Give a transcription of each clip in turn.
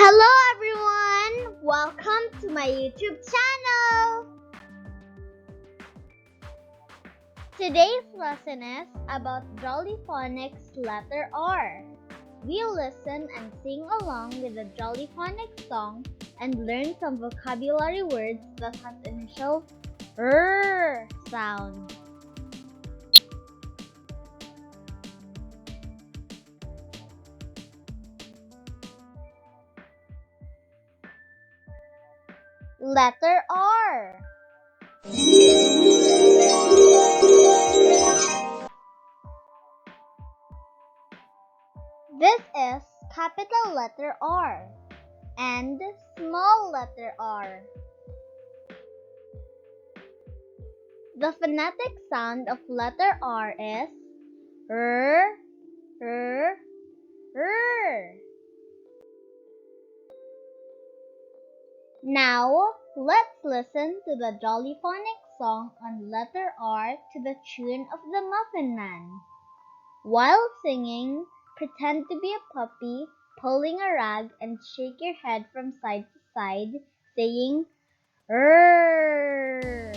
Hello everyone! Welcome to my YouTube channel! Today's lesson is about Jolly Phonics letter R. We'll listen and sing along with the Jolly Phonics song and learn some vocabulary words that have initial R sound. Letter R. This is capital letter R and small letter r. The phonetic sound of letter R is R, R, R. Now, let's listen to the Jolly Phonics song on letter R to the tune of the Muffin Man. While singing, pretend to be a puppy, pulling a rag and shake your head from side to side, saying, "Rrrr."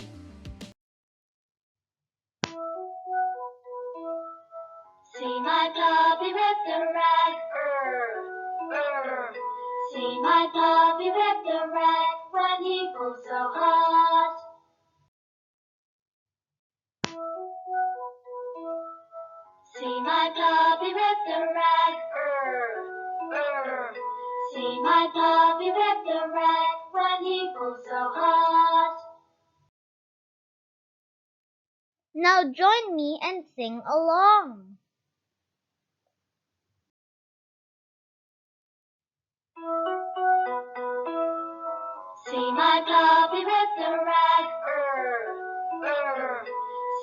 See my puppy with the rag, See my puppy with the rag when he pulls so hard. See my puppy with the rag, See my puppy with the rag when he pulls so hard. Now join me and sing along. See my puppy with the rag,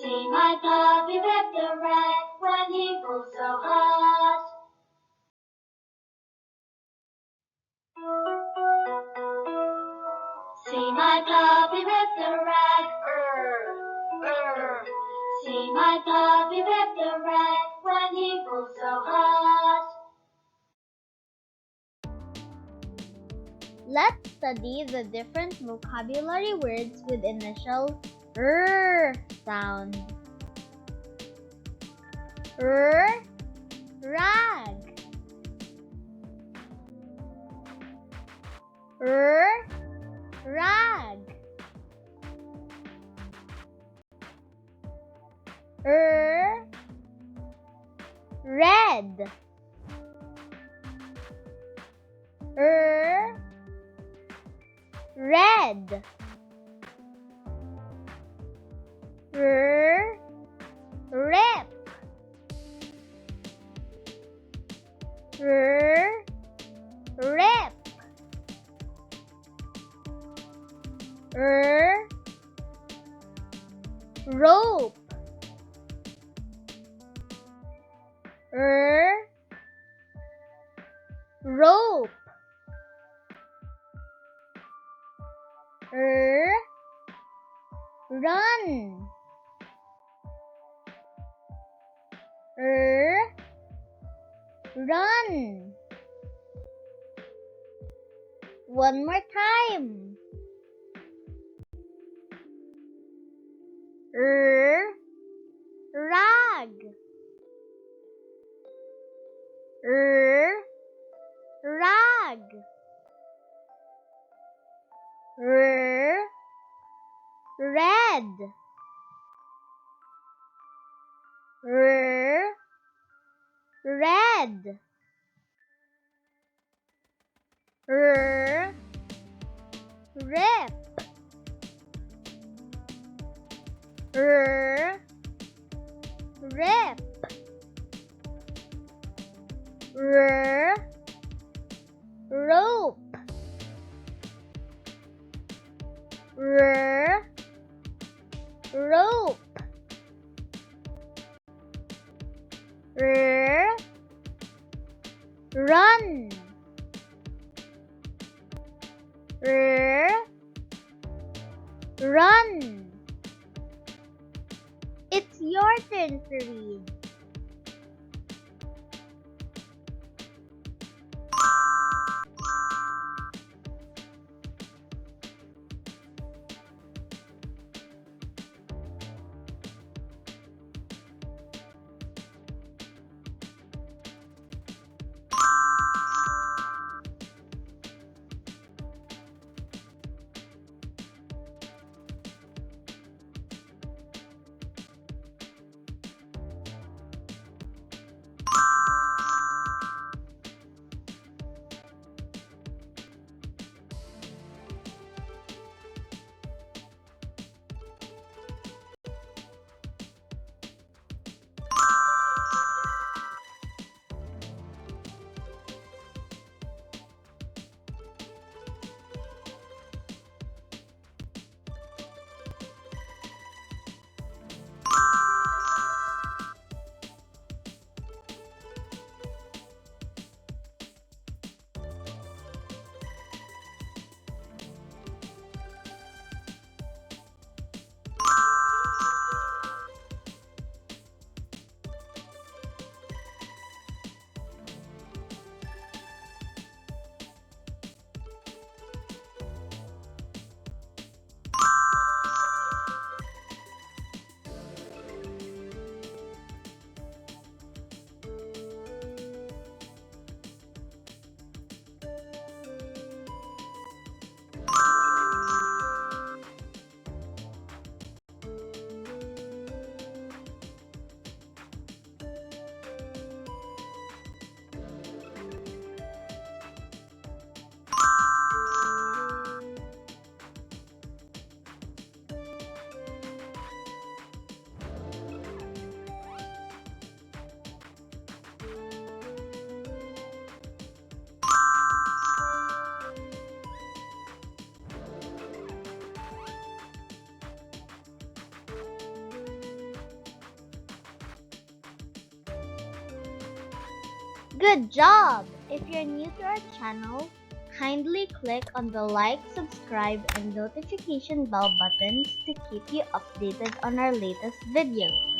See my puppy with the rag when he pulls so hard. See my puppy with the rag, See my puppy with the rag when he pulls so hard. Let's study the different vocabulary words with initial R sound. R, rag. R, rag. R, red. R, red. R, rip. R, rip. R, rope. R, rope. R, run. R, run. One more time. R, rag. R, rag. R, red. R, red. R, rip. R, rip. R, rope. R, rope. R, run. R, run. It's your turn to read. Good job! If you're new to our channel, kindly click on the like, subscribe, and notification bell buttons to keep you updated on our latest videos.